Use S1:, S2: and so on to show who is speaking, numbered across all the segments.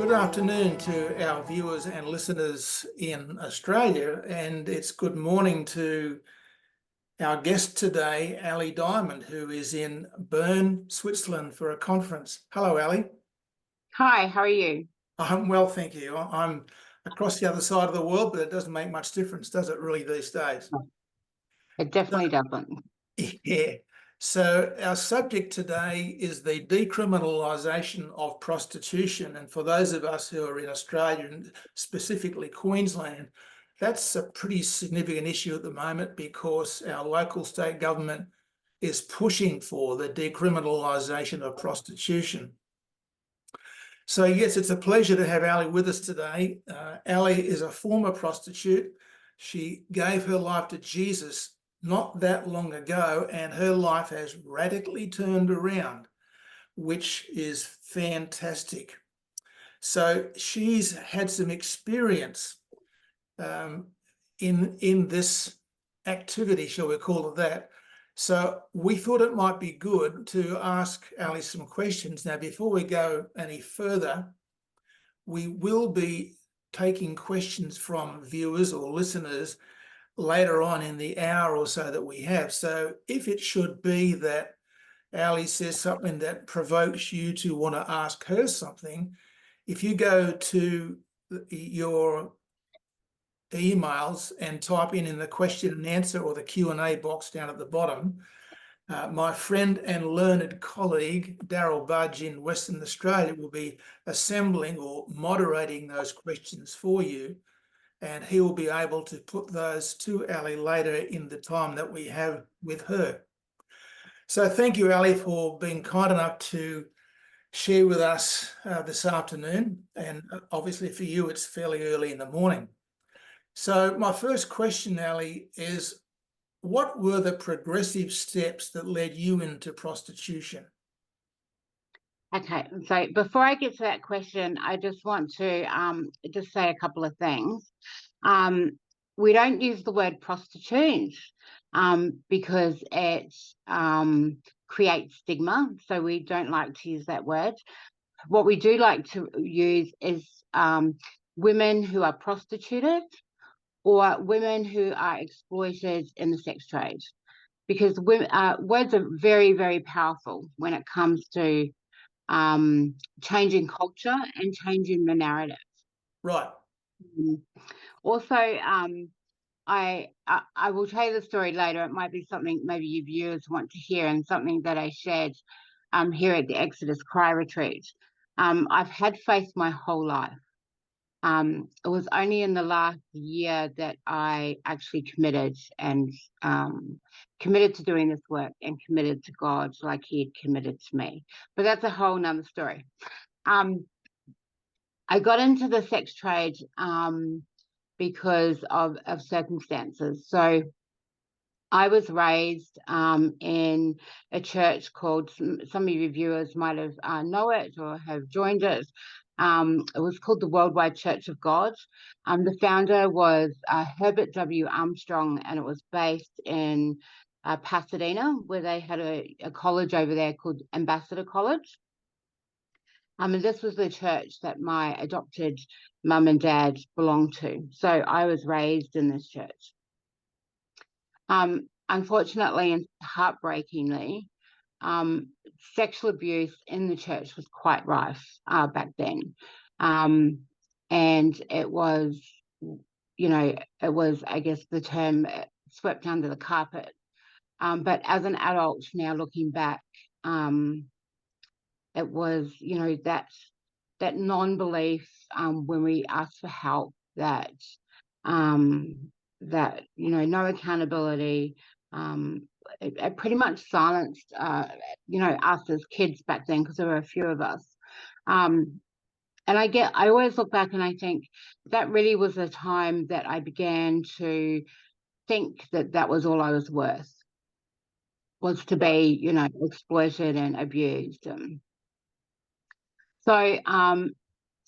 S1: Good afternoon to our viewers and listeners in Australia, and it's good morning to our guest today, Ali Diamond, who is in Bern, Switzerland for a conference. Hello, Ali.
S2: Hi, how are you?
S1: I'm well, thank you. I'm across the other side of the world, but it doesn't make much difference, does it really, these days?
S2: It definitely doesn't.
S1: Yeah. So our subject today is the decriminalisation of prostitution. And for those of us who are in Australia, and specifically Queensland, that's a pretty significant issue at the moment because our local state government is pushing for the decriminalisation of prostitution. So yes, it's a pleasure to have Ali with us today. Ali is a former prostitute. She gave her life to Jesus not that long ago, and her life has radically turned around, which is fantastic. So she's had some experience in this activity, shall we call it that. So we thought it might be good to ask Ali some questions. Now, before we go any further, we will be taking questions from viewers or listeners later on in the hour or so that we have. So if it should be that Ali says something that provokes you to want to ask her something, if you go to your emails and type in the question and answer or the Q&A box down at the bottom, my friend and learned colleague, Daryl Budge in Western Australia, will be assembling or moderating those questions for you, and he will be able to put those to Ali later in the time that we have with her. So thank you, Ali, for being kind enough to share with us this afternoon. And obviously for you, it's fairly early in the morning. So my first question, Ali, is what were the progressive steps that led you into prostitution?
S2: Okay, so before I get to that question, I just want to just say a couple of things. We don't use the word prostitute because it creates stigma, so we don't like to use that word. What we do like to use is women who are prostituted or women who are exploited in the sex trade, because women, words are very, very powerful when it comes to changing culture and changing the narrative.
S1: Right.
S2: Also, I will tell you the story later. It might be something maybe you viewers want to hear, and something that I shared here at the Exodus Cry Retreat. I've had faith my whole life. It was only in the last year that I actually committed to doing this work and committed to God like he had committed to me. But that's a whole nother story. I got into the sex trade because of circumstances. So I was raised in a church called, some of your viewers might have know it or have joined it. It was called the Worldwide Church of God. The founder was Herbert W. Armstrong, and it was based in Pasadena, where they had a college over there called Ambassador College. And this was the church that my adopted mum and dad belonged to. So I was raised in this church. Unfortunately and heartbreakingly, sexual abuse in the church was quite rife back then. And it was, I guess the term swept under the carpet. But as an adult now looking back, it was, that non-belief when we asked for help, that no accountability. It pretty much silenced, us as kids back then, because there were a few of us. And I always look back and I think that really was the time that I began to think that was all I was worth, was to be, exploited and abused. So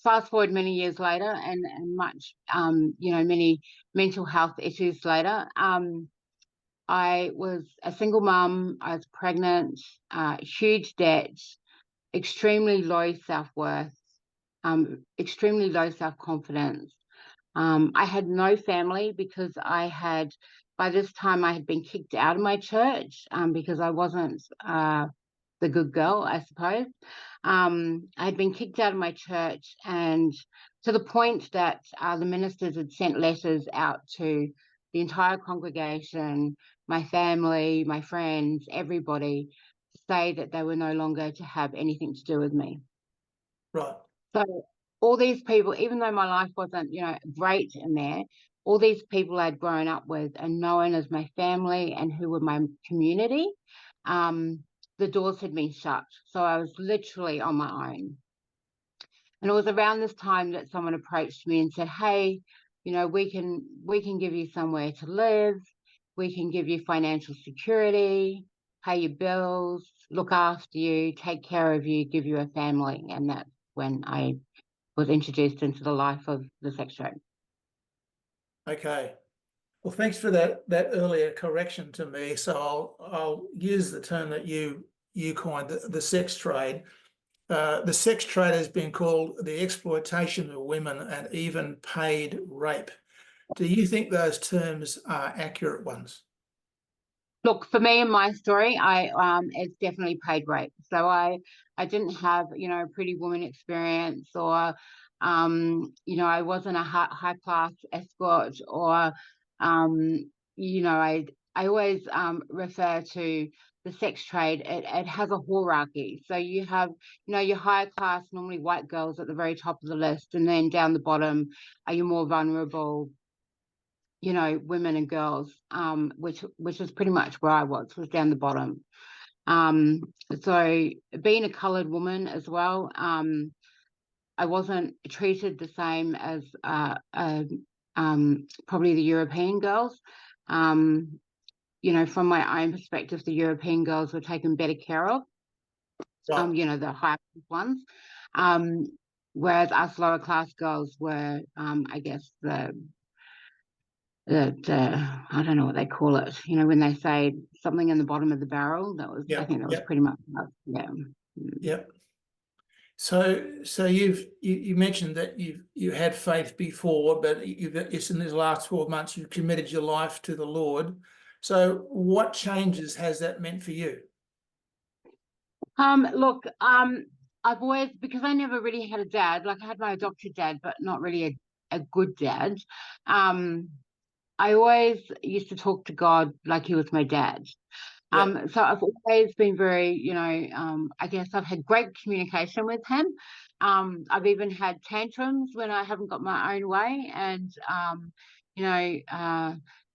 S2: fast forward many years later, and much, many mental health issues later, I was a single mum. I was pregnant, huge debt, extremely low self-worth, extremely low self-confidence. I had no family because by this time I had been kicked out of my church because I wasn't the good girl, I suppose. I had been kicked out of my church, and to the point that the ministers had sent letters out to the entire congregation, my family, my friends, everybody, to say that they were no longer to have anything to do with me.
S1: Right.
S2: So all these people, even though my life wasn't, great in there, all these people I'd grown up with and known as my family and who were my community, the doors had been shut. So I was literally on my own. And it was around this time that someone approached me and said, hey, we can give you somewhere to live. We can give you financial security, pay your bills, look after you, take care of you, give you a family. And that's when I was introduced into the life of the sex trade.
S1: Okay. Well, thanks for that earlier correction to me. So I'll use the term that you coined, the sex trade. The sex trade has been called the exploitation of women and even paid rape. Do you think those terms are accurate ones?
S2: Look, for me and my story, it's definitely paid rape. So I didn't have, a pretty woman experience, or I wasn't a high class escort, or I always refer to the sex trade. It has a hierarchy. So you have, your higher class, normally white girls at the very top of the list, and then down the bottom are your more vulnerable, women and girls, which is pretty much where I was down the bottom. So being a coloured woman as well, I wasn't treated the same as probably the European girls. From my own perspective, the European girls were taken better care of,
S1: Right.
S2: the higher ones. Whereas us lower class girls were, I guess, I don't know what they call it. When they say something in the bottom of the barrel, I think that was pretty much yeah.
S1: Yep. So you mentioned that you had faith before, but it's in these last 12 months you've committed your life to the Lord. So what changes has that meant for you?
S2: Look, I've always, because I never really had a dad, like I had my adopted dad, but not really a good dad. I always used to talk to God like he was my dad. So I've always been very, I guess I've had great communication with him. I've even had tantrums when I haven't got my own way, and,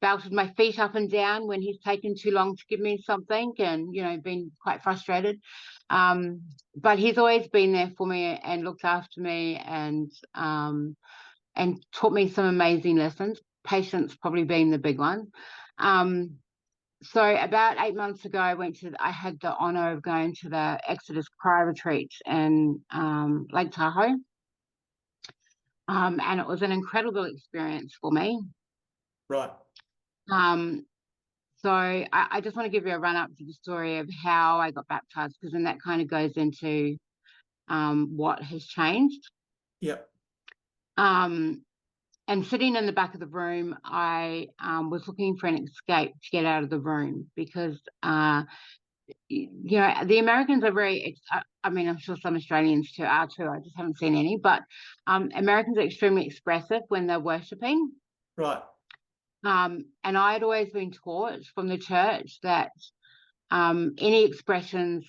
S2: belted my feet up and down when he's taken too long to give me something, and, been quite frustrated. But he's always been there for me and looked after me, and taught me some amazing lessons, patience probably being the big one. So about 8 months ago, I had the honour of going to the Exodus Cry Retreat in Lake Tahoe. And it was an incredible experience for me.
S1: Right.
S2: So I just want to give you a run up to the story of how I got baptized, because then that kind of goes into what has changed.
S1: Yep.
S2: And sitting in the back of the room, I was looking for an escape to get out of the room, because, the Americans are very, I mean, I'm sure some Australians are too, I just haven't seen any, but Americans are extremely expressive when they're worshipping.
S1: Right.
S2: And I'd always been taught from the church that any expressions,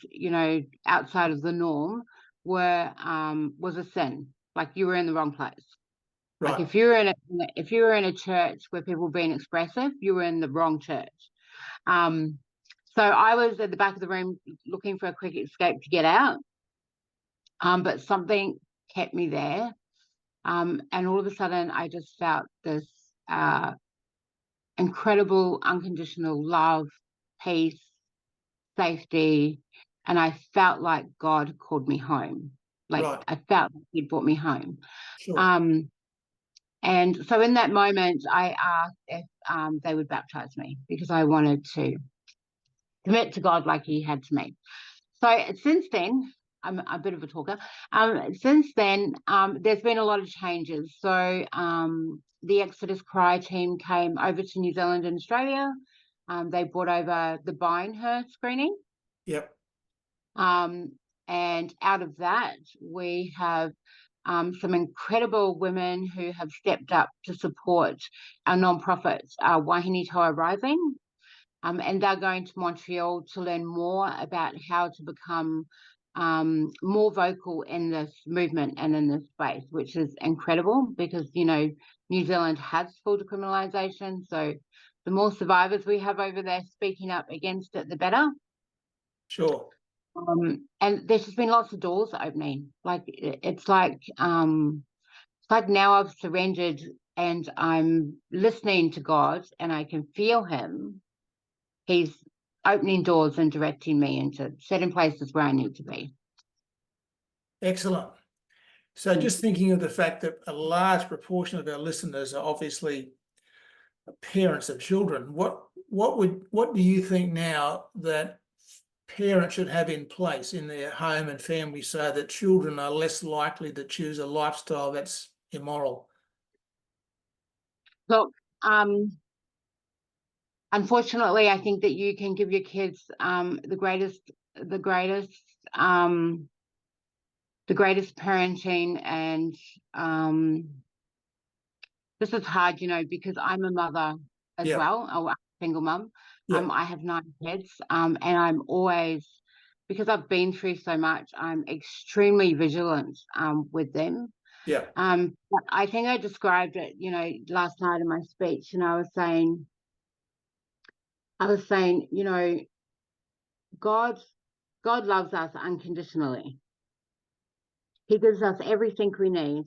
S2: outside of the norm was a sin, like you were in the wrong place.
S1: Right.
S2: Like if you were in a church where people were being expressive, you were in the wrong church. So I was at the back of the room looking for a quick escape to get out, but something kept me there. And all of a sudden, I just felt this incredible, unconditional love, peace, safety, and I felt like God called me home. Like
S1: Right.
S2: I felt like He'd brought me home.
S1: Sure.
S2: And so in that moment, I asked if they would baptize me, because I wanted to commit to God like He had to me. So since then, I'm a bit of a talker. Since then, there's been a lot of changes. So the Exodus Cry team came over to New Zealand and Australia. They brought over the Buying Her screening.
S1: Yep.
S2: And out of that, we have some incredible women who have stepped up to support our nonprofit, Wahine Toa Rising. And they're going to Montreal to learn more about how to become more vocal in this movement and in this space, which is incredible because, you know, New Zealand has full decriminalisation. So the more survivors we have over there speaking up against it, the better.
S1: Sure.
S2: And there's just been lots of doors opening. Like it's like now I've surrendered and I'm listening to God and I can feel him. He's opening doors and directing me into certain places where I need to be. Excellent.
S1: So just thinking of the fact that a large proportion of our listeners are obviously parents of children, what do you think now that parents should have in place in their home and family so that children are less likely to choose a lifestyle that's immoral?
S2: Look, unfortunately, I think that you can give your kids the greatest parenting, and this is hard, you know, because I'm a mother as well. I'm a single mum. I have 9 kids, and I'm always, because I've been through so much, I'm extremely vigilant with them. But I think I described it, you know, last night in my speech, and I was saying, you know, God loves us unconditionally. He gives us everything we need,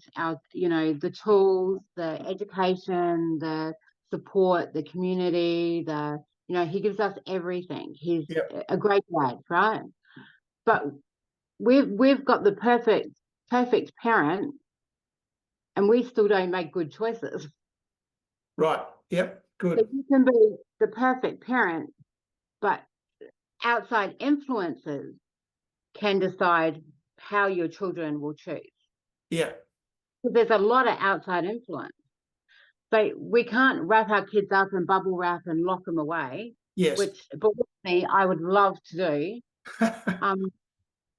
S2: you know, the tools, the education, the support, the community, you know, he gives us everything. He's a great dad, right? But we've got the perfect parent, and we still don't make good choices.
S1: Right. Yep. Good.
S2: So you can be the perfect parent, but outside influences can decide how your children will choose. So there's a lot of outside influence. So we can't wrap our kids up in bubble wrap and lock them away. Which, but with me, I would love to do.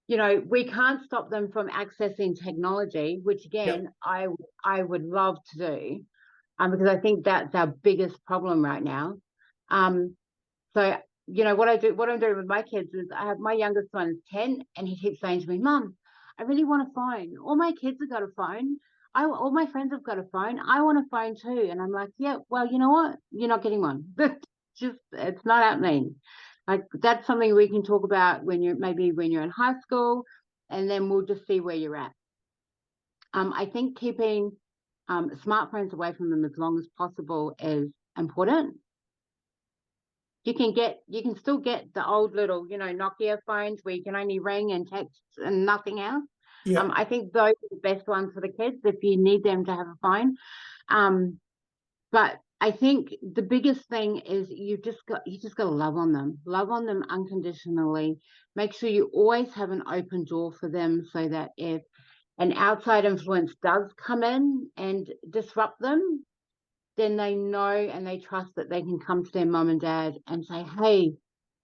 S2: You know, we can't stop them from accessing technology, which again, I would love to do, because I think that's our biggest problem right now. So, you know, what I'm doing with my kids is I have my youngest one is 10, and he keeps saying to me, "Mum, I really want a phone. All my kids have got a phone. All my friends have got a phone. I want a phone too." And I'm like, "Yeah, well, you know what? You're not getting one." It's not happening. Like, that's something we can talk about when you're in high school, and then we'll just see where you're at. I think keeping smartphones away from them as long as possible is important. You can still get the old little, you know, Nokia phones where you can only ring and text and nothing else. I think those are the best ones for the kids if you need them to have a phone. But I think the biggest thing is you just got to love on them unconditionally. Make sure you always have an open door for them, so that if an outside influence does come in and disrupt them, then they know and they trust that they can come to their mum and dad and say, "Hey,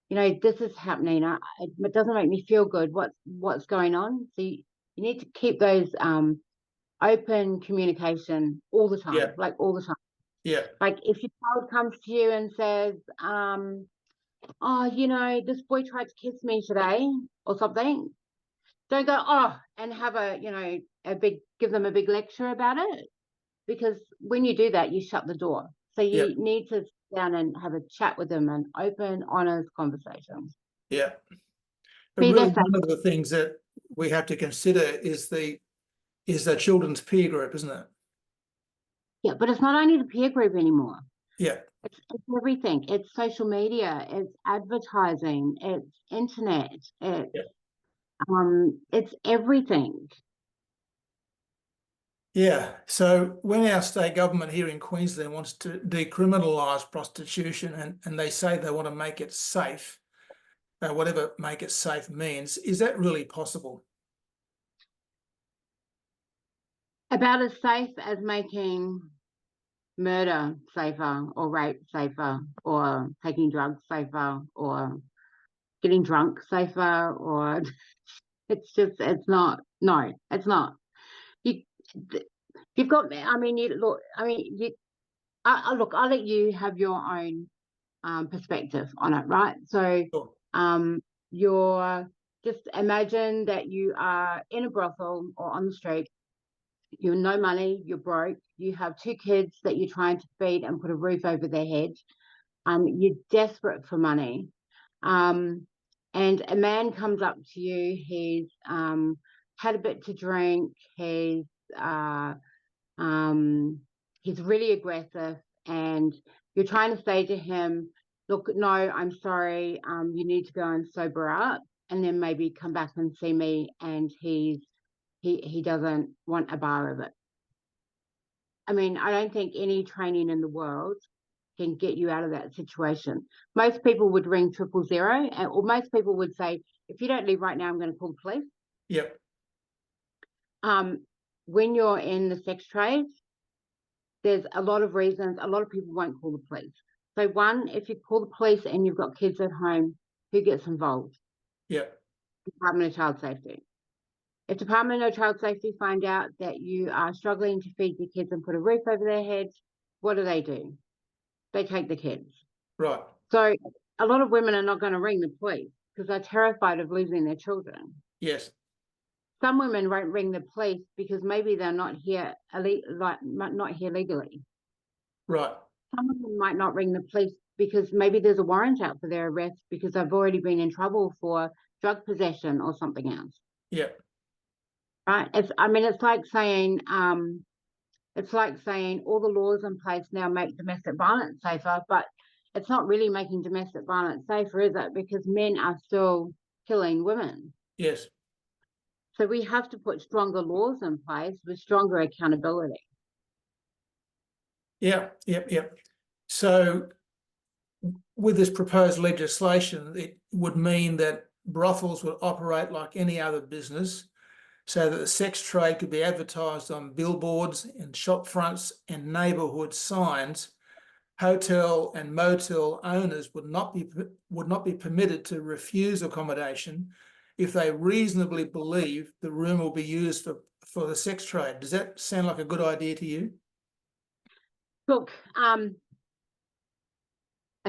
S2: you know, this is happening. It doesn't make me feel good. What's going on?" So you need to keep those open communication all the time, like all the time. Like if your child comes to you and says, "Oh, you know, this boy tried to kiss me today," or something, don't go, "Oh," and have give them a big lecture about it. Because when you do that, you shut the door. So you need to sit down and have a chat with them, and open, honest conversations.
S1: But really, one of the things that we have to consider is the children's peer group, isn't it?
S2: Yeah, but it's not only the peer group anymore. It's everything. It's social media. It's advertising. It's internet. It's everything.
S1: So when our state government here in Queensland wants to decriminalise prostitution, and they say they want to make it safe, whatever make it safe means, is that really possible?
S2: About as safe as making murder safer, or rape safer, or taking drugs safer, or getting drunk safer, or it's not. No, it's not. You, you've got, I mean, look, I'll let you have your own perspective on it, right? So,
S1: Sure.
S2: you're just imagine that you are in a brothel or on the street. You have no money, you're broke, you have 2 kids that you're trying to feed and put a roof over their head. You're desperate for money. And a man comes up to you, he's had a bit to drink, he's really aggressive, and you're trying to say to him, look, no, I'm sorry, you need to go and sober up, and then maybe come back and see me, and he doesn't want a bar of it. I mean, I don't think any training in the world can get you out of that situation. Most people would ring 000, or most people would say, if you don't leave right now, I'm going to call the police.
S1: Yep.
S2: When you're in the sex trade, there's a lot of reasons. A lot of people won't call the police. So one, if you call the police and you've got kids at home, who gets involved?
S1: Yep.
S2: Department of Child Safety. If Department of Child Safety find out that you are struggling to feed your kids and put a roof over their heads, what do? They take the kids.
S1: Right.
S2: So a lot of women are not going to ring the police because they're terrified of losing their children.
S1: Yes.
S2: Some women won't ring the police because maybe they're not here legally.
S1: Right.
S2: Some women might not ring the police because maybe there's a warrant out for their arrest because they've already been in trouble for drug possession or something else.
S1: Yeah.
S2: Right. It's like saying all the laws in place now make domestic violence safer, but it's not really making domestic violence safer, is it? Because men are still killing women.
S1: Yes.
S2: So we have to put stronger laws in place with stronger accountability.
S1: Yeah. Yep. Yep. So with this proposed legislation, it would mean that brothels would operate like any other business, so that the sex trade could be advertised on billboards and shop fronts and neighbourhood signs. Hotel and motel owners would not be permitted to refuse accommodation if they reasonably believe the room will be used for the sex trade. Does that sound like a good idea to you?
S2: Look, I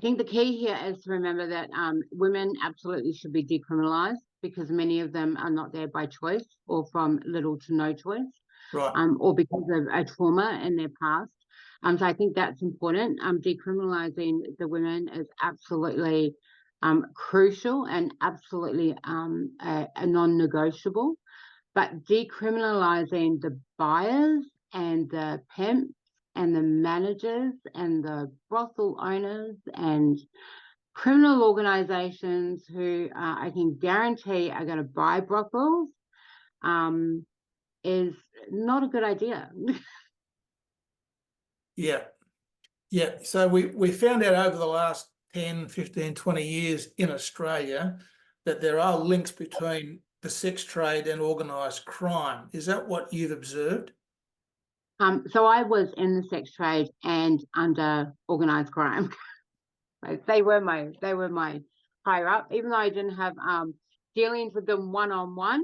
S2: think the key here is to remember that women absolutely should be decriminalised because many of them are not there by choice or from little to no choice,
S1: Right.
S2: Or because of a trauma in their past. So I think that's important. Decriminalising the women is absolutely crucial and absolutely a non-negotiable. But decriminalising the buyers and the pimps and the managers and the brothel owners and criminal organisations who I can guarantee are going to buy brothels is not a good idea.
S1: Yeah. Yeah. So we found out over the last 10, 15, 20 years in Australia that there are links between the sex trade and organised crime. Is that what you've observed?
S2: So I was in the sex trade and under organised crime. They were my higher up, even though I didn't have dealings with them one-on-one.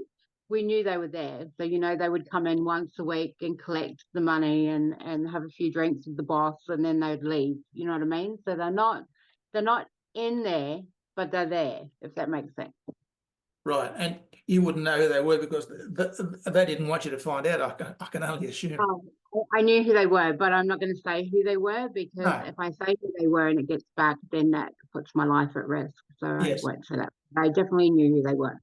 S2: We knew they were there. So, they would come in once a week and collect the money and have a few drinks with the boss, and then they'd leave. You know what I mean? So they're not in there, but they're there, if that makes sense.
S1: Right. And you wouldn't know who they were because they didn't want you to find out, I can only assume.
S2: I knew who they were, but I'm not going to say who they were because if I say who they were and it gets back, then that puts my life at risk. So
S1: Yes.
S2: I won't say that. I definitely knew who they were.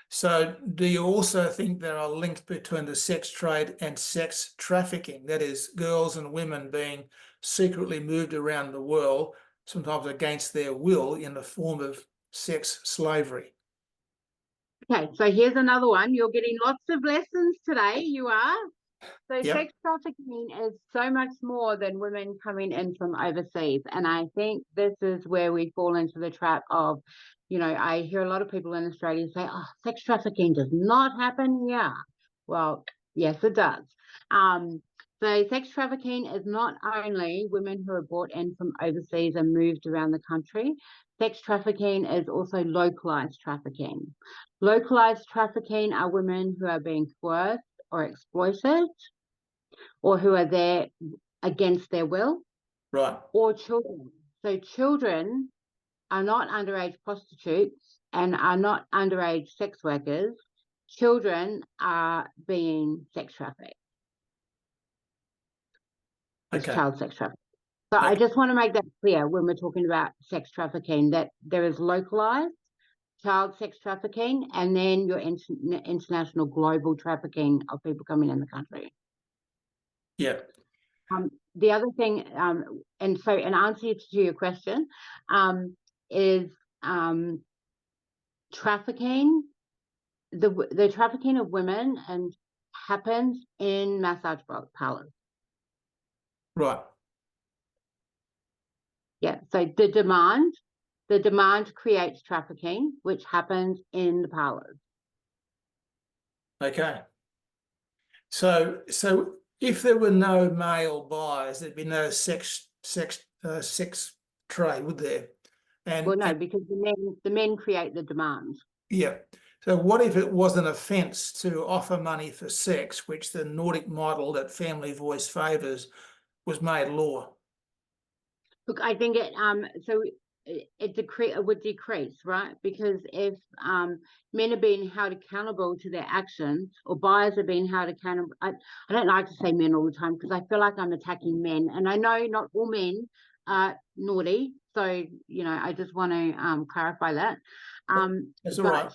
S1: So do you also think there are links between the sex trade and sex trafficking? That is, girls and women being secretly moved around the world, sometimes against their will, in the form of sex slavery.
S2: Okay, so here's another one. You're getting lots of lessons today. You are. So
S1: Yep.
S2: Sex trafficking is so much more than women coming in from overseas. And I think this is where we fall into the trap of, I hear a lot of people in Australia say, oh, sex trafficking does not happen here. Well, Yes, it does. So sex trafficking is not only women who are brought in from overseas and moved around the country. Sex trafficking is also localized trafficking. Localized trafficking are women who are being coerced or exploited, or who are there against their will,
S1: Right.
S2: or children. So children are not underage prostitutes and are not underage sex workers. Children are being sex trafficked. It's
S1: Okay.
S2: child sex trafficking. So
S1: Okay.
S2: I just want to make that clear when we're talking about sex trafficking, that there is localized child sex trafficking and then your international global trafficking of people coming in the country.
S1: Yeah.
S2: The other thing, and so in answer to your question, is trafficking. The trafficking of women and happens in massage parlors.
S1: Right.
S2: Yeah. So the demand creates trafficking, which happens in the parlors.
S1: Okay. So if there were no male buyers, there'd be no sex trade, would there? And
S2: Well, no, because the men create the demand.
S1: yeah. So what if it was an offence to offer money for sex, which the Nordic model that FamilyVoice favours was made law?
S2: Look, I think it would decrease, right? Because if men are being held accountable to their actions, or buyers are being held accountable, I don't like to say men all the time because I feel like I'm attacking men, and I know not all men are naughty, so I just want to clarify that.
S1: That's all right.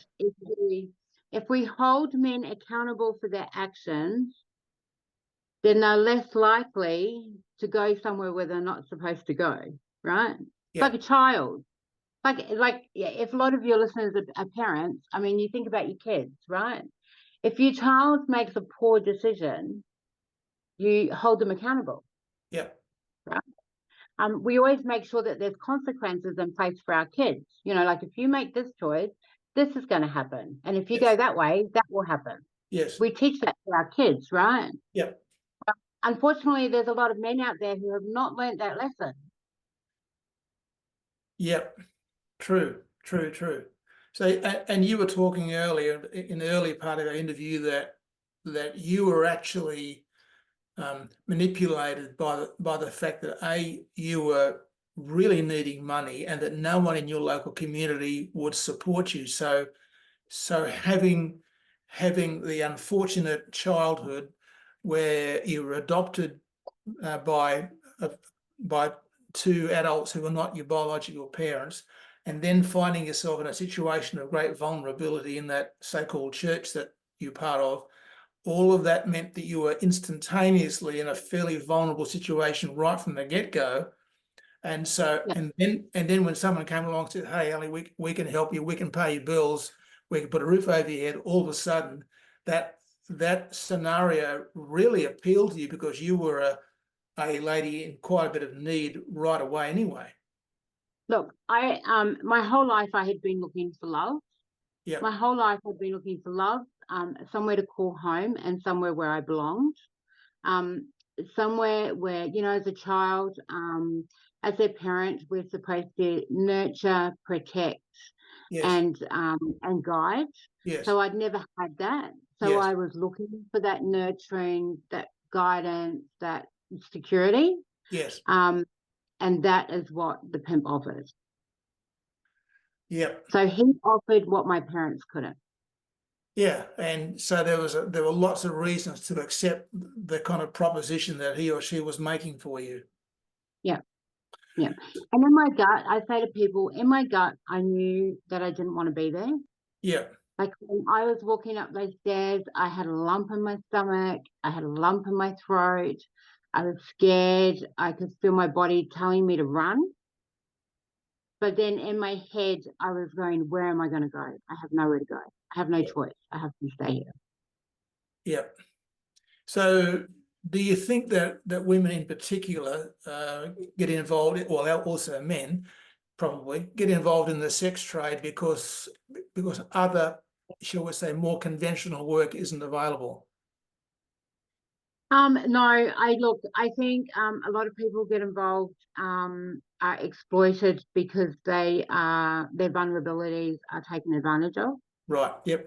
S2: If we hold men accountable for their actions, then they're less likely to go somewhere where they're not supposed to go, right?
S1: Yeah.
S2: Like a child. Like if a lot of your listeners are parents, I mean, you think about your kids, right? If your child makes a poor decision, you hold them accountable.
S1: Yeah.
S2: Right? We always make sure that there's consequences in place for our kids. Like if you make this choice, this is going to happen. And if you go that way, that will happen.
S1: Yes.
S2: We teach that to our kids, right?
S1: Yeah.
S2: Unfortunately, there's a lot of men out there who have not learned that lesson.
S1: Yep. True. So, and you were talking earlier in the early part of our interview that you were actually manipulated by the fact that you were really needing money and that no one in your local community would support you. So having the unfortunate childhood where you were adopted by two adults who were not your biological parents, and then finding yourself in a situation of great vulnerability in that so-called church that you're part of, all of that meant that you were instantaneously in a fairly vulnerable situation right from the get-go. And so, and then when someone came along and said, "Hey, Ali, we can help you, we can pay your bills, we can put a roof over your head," all of a sudden that scenario really appealed to you because you were a lady in quite a bit of need right away anyway.
S2: Look, my whole life I had been looking for love.
S1: Yeah.
S2: My whole life I've been looking for love, somewhere to call home and somewhere where I belonged. Somewhere where, as a child, as a parent, we're supposed to nurture, protect,
S1: Yes.
S2: and guide.
S1: Yes.
S2: So I'd never had that. So
S1: Yes.
S2: I was looking for that nurturing, that guidance, that security.
S1: Yes.
S2: And that is what the pimp offers.
S1: Yep.
S2: So he offered what my parents couldn't.
S1: Yeah, and so there were lots of reasons to accept the kind of proposition that he or she was making for you.
S2: Yeah. And in my gut, I say to people, in my gut, I knew that I didn't want to be there.
S1: Yeah.
S2: Like when I was walking up those stairs, I had a lump in my stomach. I had a lump in my throat. I was scared. I could feel my body telling me to run. But then in my head, I was going, where am I going to go? I have nowhere to go. I have no choice. I have to stay here.
S1: Yeah. So do you think that women in particular get involved, well, also men probably, get involved in the sex trade because other, shall we say, more conventional work isn't available?
S2: No, I think a lot of people get involved, are exploited because their vulnerabilities are taken advantage of.
S1: Right. Yep.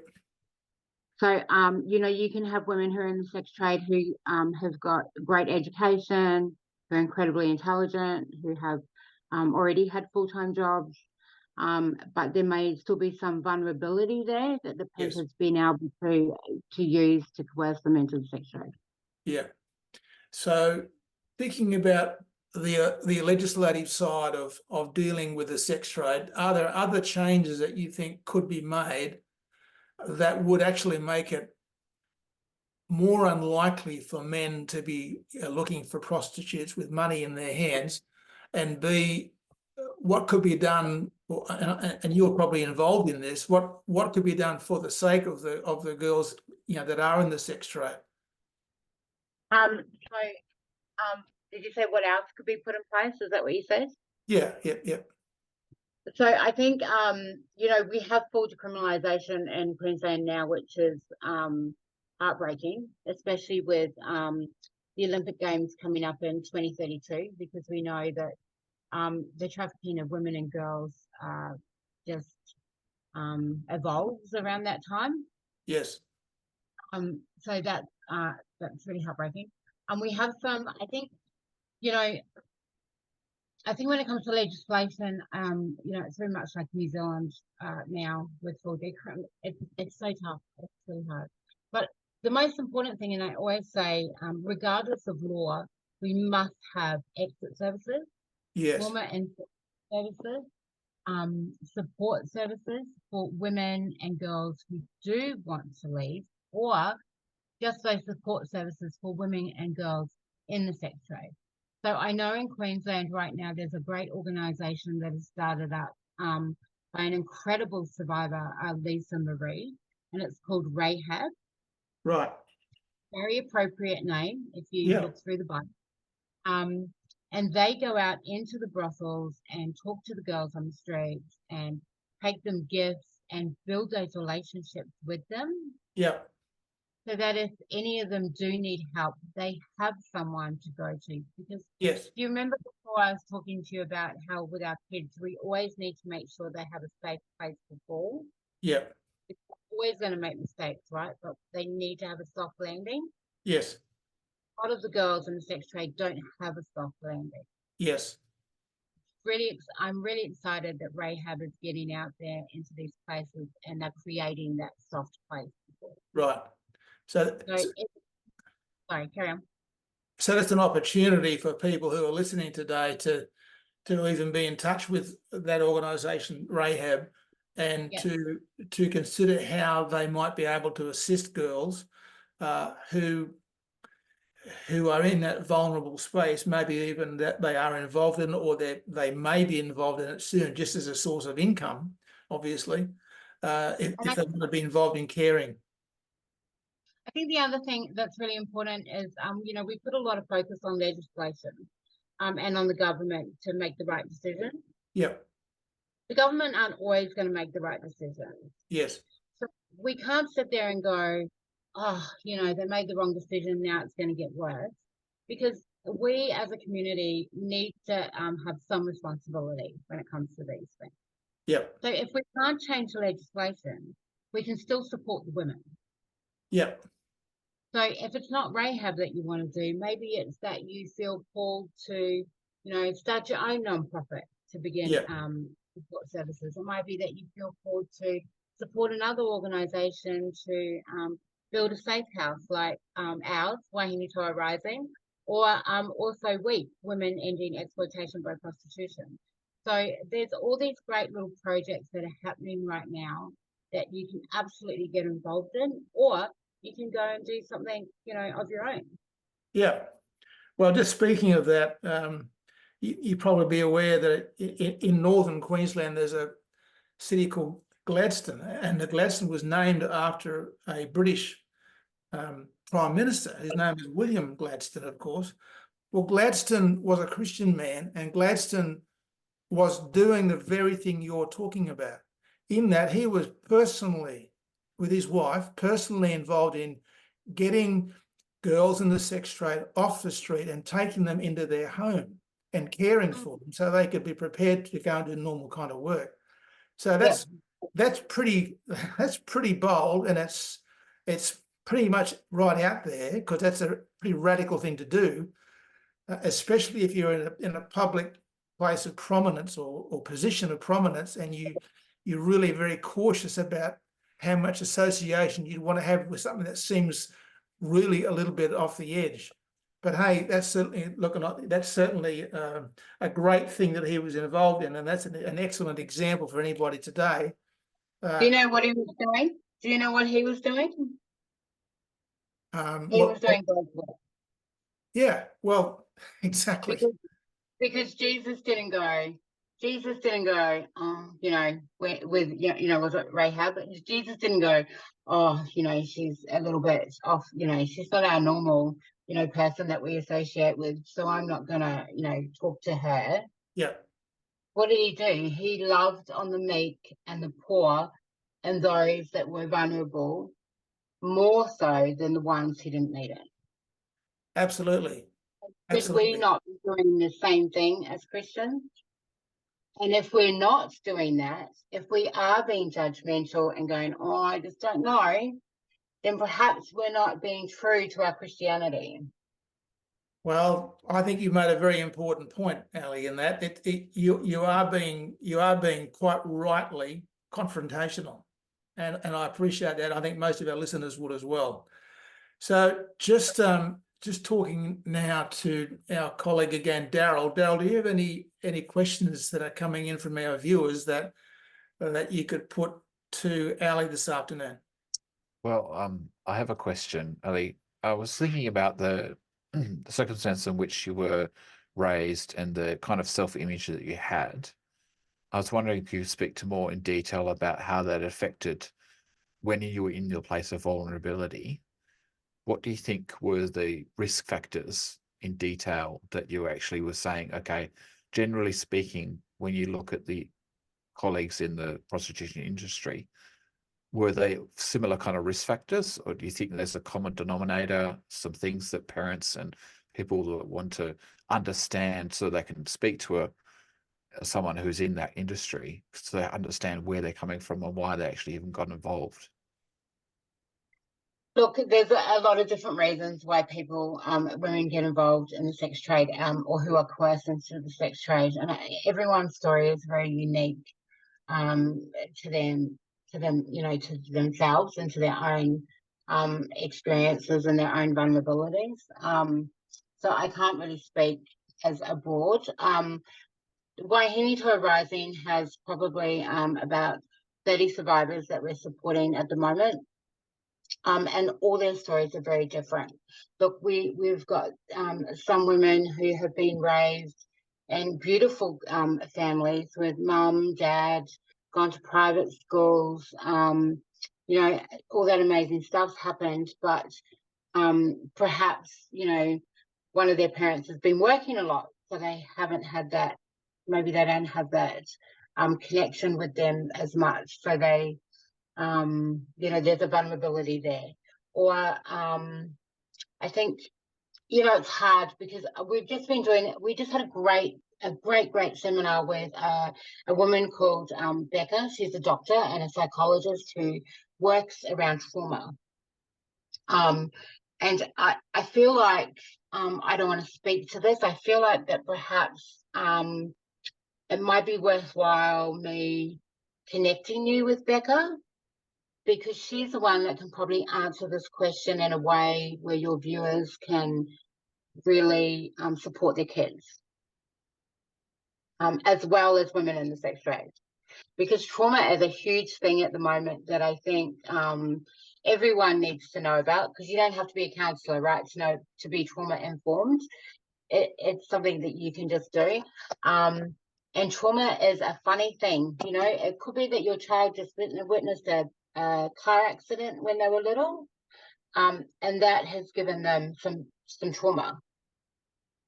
S2: So, you can have women who are in the sex trade who have got great education, who are incredibly intelligent, who have already had full-time jobs, but there may still be some vulnerability there that the pimp
S1: Yes.
S2: has been able to use to coerce them into the sex trade.
S1: Yeah. So thinking about the legislative side of dealing with the sex trade, are there other changes that you think could be made that would actually make it more unlikely for men to be looking for prostitutes with money in their hands? And B, what could be done, and you're probably involved in this, what could be done for the sake of the girls, that are in the sex trade?
S2: Did you say what else could be put in place? Is that what you said?
S1: Yeah, yeah.
S2: So I think, we have full decriminalisation in Queensland now, which is heartbreaking, especially with the Olympic Games coming up in 2032, because we know that the trafficking of women and girls just evolves around that time.
S1: Yes.
S2: So that's really heartbreaking. And we have some, I think when it comes to legislation, it's very much like New Zealand now with full decrim. It's so tough. It's really hard. But the most important thing, and I always say, regardless of law, we must have exit services,
S1: Yes.
S2: trauma and services, support services for women and girls who do want to leave, or just those support services for women and girls in the sex trade. So I know in Queensland right now, there's a great organisation that has started up by an incredible survivor, Lisa Marie, and it's called Rahab.
S1: Right.
S2: Very appropriate name if you look through the Bible. And they go out into the brothels and talk to the girls on the streets and take them gifts and build those relationships with them.
S1: Yeah.
S2: So that if any of them do need help, they have someone to go to. Because
S1: Yes.
S2: do you remember before I was talking to you about how with our kids, we always need to make sure they have a safe place to fall?
S1: Yeah.
S2: It's always going to make mistakes, right? But they need to have a soft landing.
S1: Yes.
S2: A lot of the girls in the sex trade don't have a soft landing.
S1: Yes.
S2: I'm really excited that Rahab is getting out there into these places and they're creating that soft place.
S1: Right. So
S2: sorry, carry on.
S1: So that's an opportunity for people who are listening today to even be in touch with that organisation, Rahab, and to consider how they might be able to assist girls who are in that vulnerable space, maybe even that they are involved in, or they may be involved in it soon, just as a source of income, obviously, if they want to be involved in caring.
S2: I think the other thing that's really important is, we put a lot of focus on legislation and on the government to make the right decision.
S1: Yeah.
S2: The government aren't always going to make the right decision.
S1: Yes.
S2: So we can't sit there and go, they made the wrong decision, now it's going to get worse. Because we as a community need to have some responsibility when it comes to these things.
S1: Yeah.
S2: So if we can't change the legislation, we can still support the women.
S1: Yeah.
S2: So if it's not Rahab that you want to do, maybe it's that you feel called to, start your own nonprofit to begin support services. It might be that you feel called to support another organisation to build a safe house like ours, Wahine Toa Rising, or also WEEP, Women Ending Exploitation by Prostitution. So there's all these great little projects that are happening right now that you can absolutely get involved in, or you can go and do something, of your own. Yeah.
S1: Well, just speaking of that, you probably be aware that in northern Queensland, there's a city called Gladstone, and the Gladstone was named after a British Prime Minister. His name is William Gladstone, of course. Well, Gladstone was a Christian man, and Gladstone was doing the very thing you're talking about, in that he was personally, with his wife, personally involved in getting girls in the sex trade off the street and taking them into their home and caring for them so they could be prepared to go and do normal kind of work. So that's pretty bold, and it's pretty much right out there, because that's a pretty radical thing to do, especially if you're in a public place of prominence or position of prominence, and you're really very cautious about how much association you'd want to have with something that seems really a little bit off the edge. But hey, that's certainly a great thing that he was involved in, and that's an excellent example for anybody today.
S2: Do you know what he was doing? Do you know what he was doing? He was doing God's work.
S1: Yeah, well, exactly.
S2: Because Jesus didn't go, you know, with you know, was it Rahab? Jesus didn't go, oh, you know, she's a little bit off, you know, she's not our normal, you know, person that we associate with, so I'm not gonna, you know, talk to her.
S1: Yeah.
S2: What did he do? He loved on the meek and the poor and those that were vulnerable more so than the ones who didn't need it.
S1: Absolutely.
S2: Should we not be doing the same thing as Christians? And if we're not doing that, if we are being judgmental and going, oh, I just don't know, then perhaps we're not being true to our Christianity.
S1: Well, I think you made a very important point, Ali, in that you are being quite rightly confrontational, and I appreciate that. I think most of our listeners would as well. So just talking now to our colleague again, Daryl. Daryl, do you have any questions that are coming in from our viewers that you could put to Ali this afternoon?
S3: Well, I have a question, Ali. I was thinking about the circumstance in which you were raised and the kind of self-image that you had. I was wondering if you could speak to more in detail about how that affected when you were in your place of vulnerability. What do you think were the risk factors in detail that you actually were saying, okay, generally speaking, when you look at the colleagues in the prostitution industry, were they similar kind of risk factors, or do you think there's a common denominator, some things that parents and people that want to understand so they can speak to someone who's in that industry so they understand where they're coming from and why they actually even got involved?
S2: Look, there's a lot of different reasons why people, women get involved in the sex trade, or who are coerced into the sex trade, and everyone's story is very unique to them, you know, to themselves and to their own experiences and their own vulnerabilities. So I can't really speak as a board. Waihingi Rising has probably about 30 survivors that we're supporting at the moment. And all their stories are very different. Look, we've got some women who have been raised in beautiful families with mum, dad, gone to private schools, you know, all that amazing stuff's happened, but perhaps, you know, one of their parents has been working a lot, so they haven't had that, maybe they don't have that connection with them as much, so they, you know, there's a vulnerability there. Or I think, you know, it's hard because we've just been doing, we just had a great seminar with a woman called Becca. She's a doctor and a psychologist who works around trauma. And I feel like, I don't want to speak to this, I feel like that perhaps it might be worthwhile me connecting you with Becca, because she's the one that can probably answer this question in a way where your viewers can really support their kids, as well as women in the sex trade. Because trauma is a huge thing at the moment that I think everyone needs to know about, because you don't have to be a counsellor, right, to know, to be trauma informed. It's something that you can just do. And trauma is a funny thing, you know. It could be that your child just witnessed a car accident when they were little, and that has given them some trauma.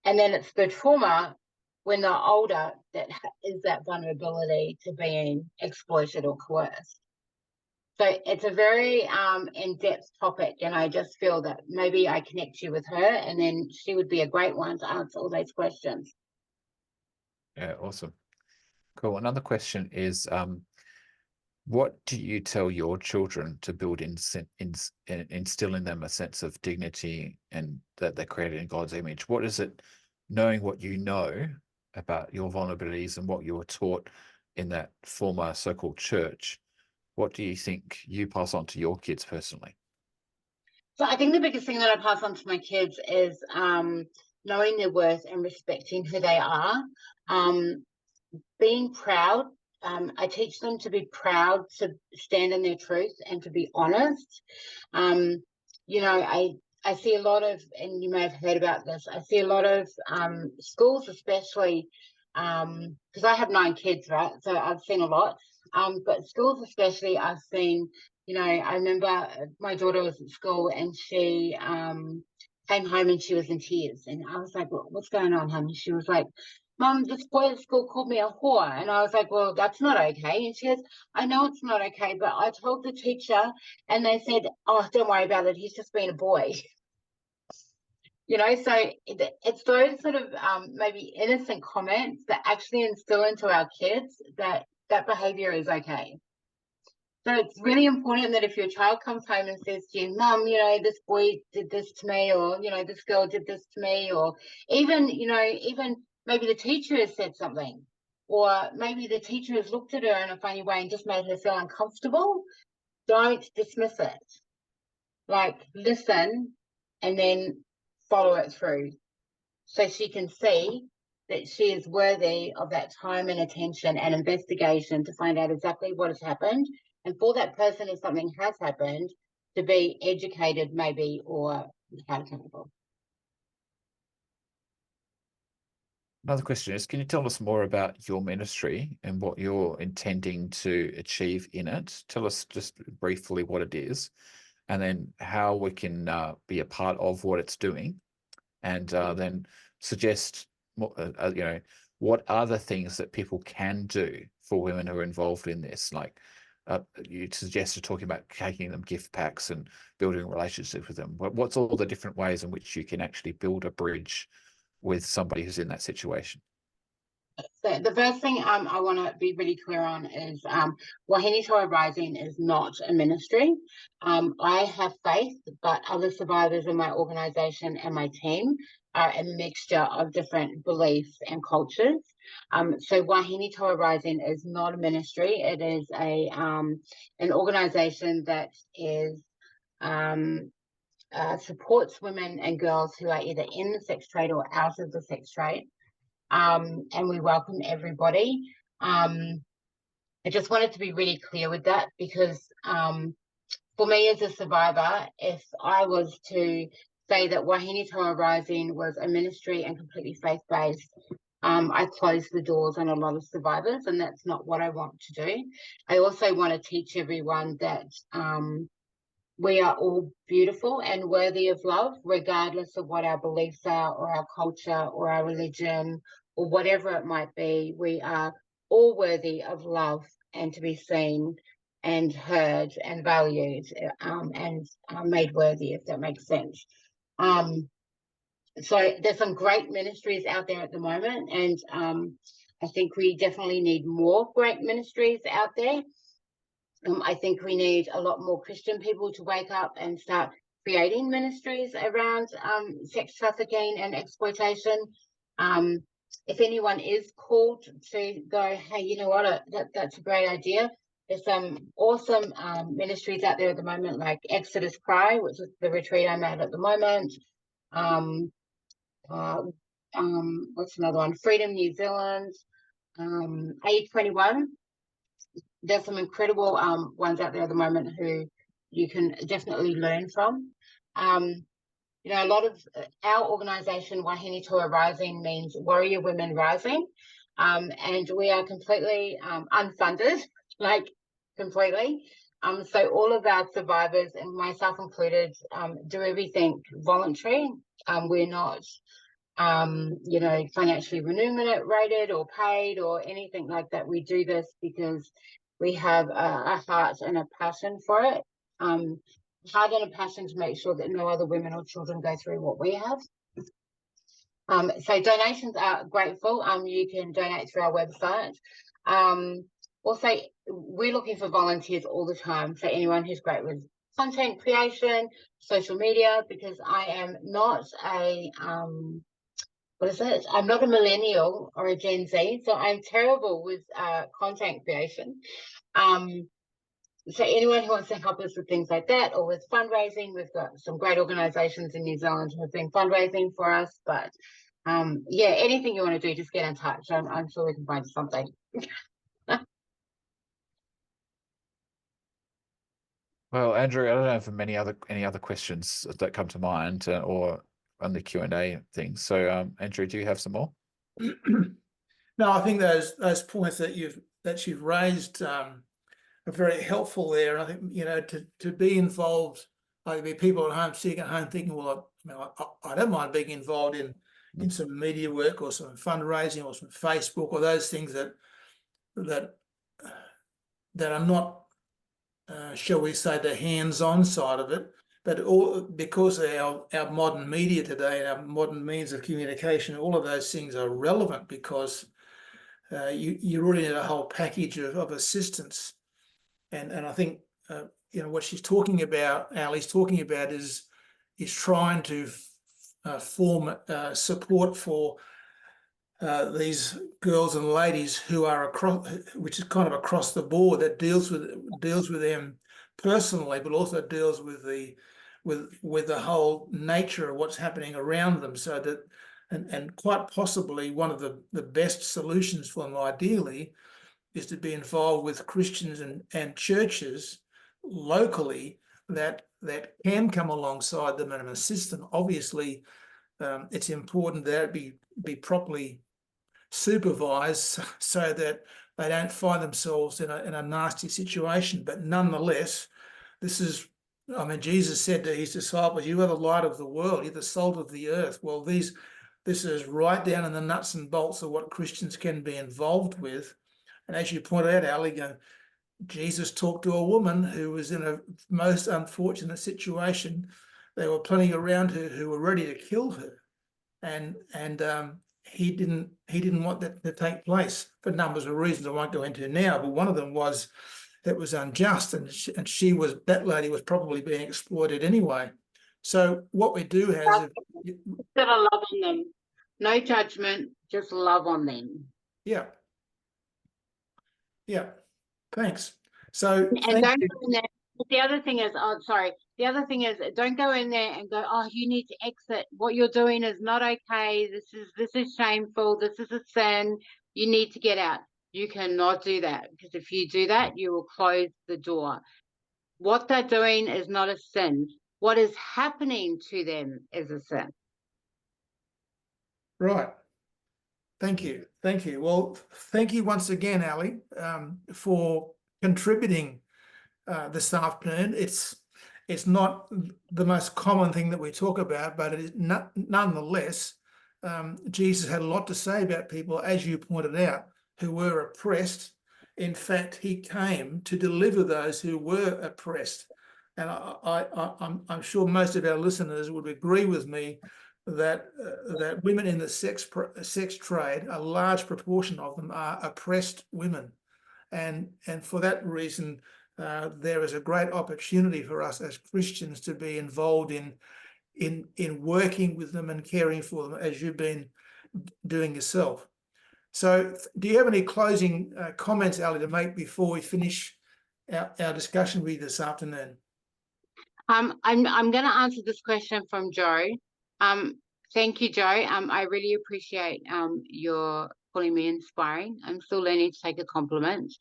S2: And then it's the trauma when they're older that is that vulnerability to being exploited or coerced. So it's a very in-depth topic, and I just feel that maybe I connect you with her, and then she would be a great one to answer all those questions.
S3: Yeah, awesome. Cool. Another question is, what do you tell your children to build instill in them a sense of dignity and that they're created in God's image? What is it, knowing what you know about your vulnerabilities and what you were taught in that former so-called church? What do you think you pass on to your kids personally?
S2: So I think the biggest thing that I pass on to my kids is knowing their worth and respecting who they are. Being proud. I teach them to be proud, to stand in their truth, and to be honest. You know, I see a lot of, and you may have heard about this, I see a lot of schools, especially, because I have 9 kids, right? So I've seen a lot. But schools especially, I've seen, you know, I remember my daughter was at school and she came home and she was in tears. And I was like, well, what's going on, honey? She was like, Mum, this boy at school called me a whore. And I was like, well, that's not okay. And she goes, I know it's not okay, but I told the teacher and they said, oh, don't worry about it. He's just being a boy. You know, so it's those sort of maybe innocent comments that actually instill into our kids that behavior is okay. So it's really important that if your child comes home and says to you, Mum, you know, this boy did this to me, or, you know, this girl did this to me, or even, you know, even maybe the teacher has said something, or maybe the teacher has looked at her in a funny way and just made her feel uncomfortable, don't dismiss it. Like, listen and then follow it through so she can see that she is worthy of that time and attention and investigation to find out exactly what has happened. And for that person, if something has happened, to be educated maybe or held accountable.
S3: Another question is, can you tell us more about your ministry and what you're intending to achieve in it? Tell us just briefly what it is, and then how we can be a part of what it's doing, and then suggest, you know, what are the things that people can do for women who are involved in this? Like you suggested talking about taking them gift packs and building relationships with them. What's all the different ways in which you can actually build a bridge with somebody who's in that situation?
S2: So the first thing I want to be really clear on is Wahine Toa Rising is not a ministry. I have faith, but other survivors in my organisation and my team are a mixture of different beliefs and cultures. So Wahine Toa Rising is not a ministry. It is an organisation that is supports women and girls who are either in the sex trade or out of the sex trade. And we welcome everybody. I just wanted to be really clear with that because for me as a survivor, if I was to say that Wahine Toa Rising was a ministry and completely faith-based, I close the doors on a lot of survivors, and that's not what I want to do. I also want to teach everyone that we are all beautiful and worthy of love, regardless of what our beliefs are or our culture or our religion or whatever it might be. We are all worthy of love and to be seen and heard and valued and made worthy, if that makes sense. So there's some great ministries out there at the moment, and I think we definitely need more great ministries out there. I think we need a lot more Christian people to wake up and start creating ministries around sex trafficking and exploitation. If anyone is called to go, hey, you know what, that's a great idea. There's some awesome ministries out there at the moment, like Exodus Cry, which is the retreat I'm at the moment. What's another one? Freedom New Zealand, A21. There's some incredible ones out there at the moment who you can definitely learn from. You know, a lot of our organisation, Wahine Toa Rising, means Warrior Women Rising, and we are completely unfunded, like completely. So all of our survivors, and myself included, do everything voluntary. We're not you know, financially remunerated or paid or anything like that. We do this because we have a heart and a passion for it. Heart and a passion to make sure that no other women or children go through what we have. So donations are grateful. You can donate through our website. Also, we're looking for volunteers all the time. So anyone who's great with content creation, social media, because I am not a what is it? I'm not a millennial or a Gen Z, so I'm terrible with content creation. So anyone who wants to help us with things like that, or with fundraising, we've got some great organisations in New Zealand who have been fundraising for us. But yeah, anything you want to do, just get in touch. I'm sure we can find something.
S3: Well, Andrew, I don't know if there are any other questions that come to mind or on the Q&A thing. So, Andrew, do you have some more?
S1: No, I think those points that you've raised are very helpful there. And I think, to be involved, like be people at home sitting at home thinking, well, I don't mind being involved in some media work or some fundraising or some Facebook or those things that are not, shall we say, the hands-on side of it, but all because of our modern media today, our modern means of communication, all of those things are relevant because you really need a whole package of assistance. And I think what she's talking about, Ali's talking about, is trying to form support for these girls and ladies who are across, which is kind of across the board, that deals with them personally, but also deals with the whole nature of what's happening around them. So that, and quite possibly one of the best solutions for them, ideally, is to be involved with Christians and churches locally that can come alongside them and assist them. Obviously, it's important that it be properly supervised so that they don't find themselves in a nasty situation. But nonetheless, this is, Jesus said to his disciples, "You are the light of the world, you're the salt of the earth." Well, this is right down in the nuts and bolts of what Christians can be involved with. And as you pointed out, Ali, Jesus talked to a woman who was in a most unfortunate situation. There were plenty around her who were ready to kill her, and he didn't want that to take place for numbers of reasons I won't go into now. But one of them was that was unjust, and that lady was probably being exploited anyway. So what we do have is
S2: gotta love on them, no judgment, just love on them.
S1: Yeah. Thanks. So
S2: and don't go in there. The other thing is, the other thing is, don't go in there and go, "Oh, you need to exit. What you're doing is not okay. This is shameful. This is a sin. You need to get out." You cannot do that, because if you do that, you will close the door. What they're doing is not a sin. What is happening to them is a sin.
S1: Right. Thank you. Well, thank you once again, Ali, for contributing this afternoon. It's not the most common thing that we talk about, but it is nonetheless, Jesus had a lot to say about people, as you pointed out, who were oppressed. In fact, he came to deliver those who were oppressed. And I'm sure most of our listeners would agree with me that women in the sex trade, a large proportion of them are oppressed women, and for that reason, there is a great opportunity for us as Christians to be involved in working with them and caring for them, as you've been doing yourself. So, do you have any closing comments, Ali, to make before we finish our discussion with you this afternoon?
S2: I'm going to answer this question from Joe. Thank you, Joe. I really appreciate your calling me inspiring. I'm still learning to take a compliment.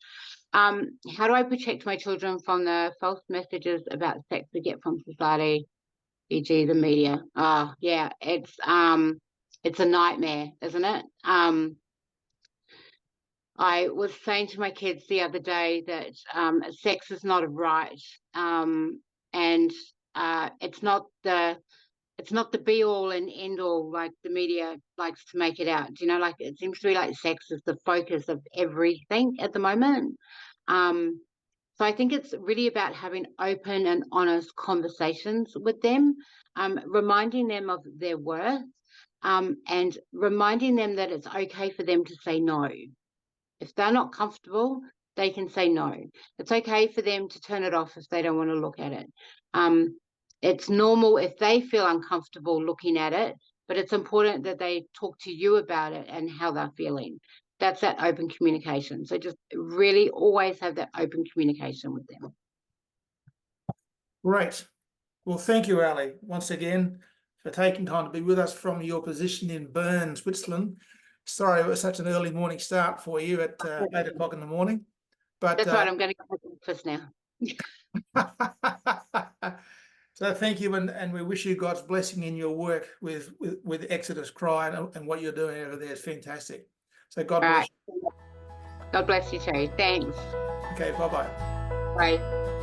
S2: How do I protect my children from the false messages about sex we get from society, e.g. the media? Yeah, it's a nightmare, isn't it? I was saying to my kids the other day that sex is not a right, and it's not the be all and end all like the media likes to make it out. Like, it seems to be like sex is the focus of everything at the moment. So I think it's really about having open and honest conversations with them, reminding them of their worth, and reminding them that it's okay for them to say no. If they're not comfortable, they can say no. It's okay for them to turn it off if they don't want to look at it. It's normal if they feel uncomfortable looking at it, but it's important that they talk to you about it and how they're feeling. That's that open communication. So just really always have that open communication with them.
S1: Great. Well, thank you, Ali, once again for taking time to be with us from your position in Bern, Switzerland. Sorry it was such an early morning start for you at 8 o'clock in the morning. But
S2: that's right, I'm going to go to breakfast now.
S1: So thank you, and we wish you God's blessing in your work with Exodus Cry and what you're doing over there is fantastic. So God bless you.
S2: God bless you too. Thanks.
S1: Okay, bye-bye.
S2: Bye.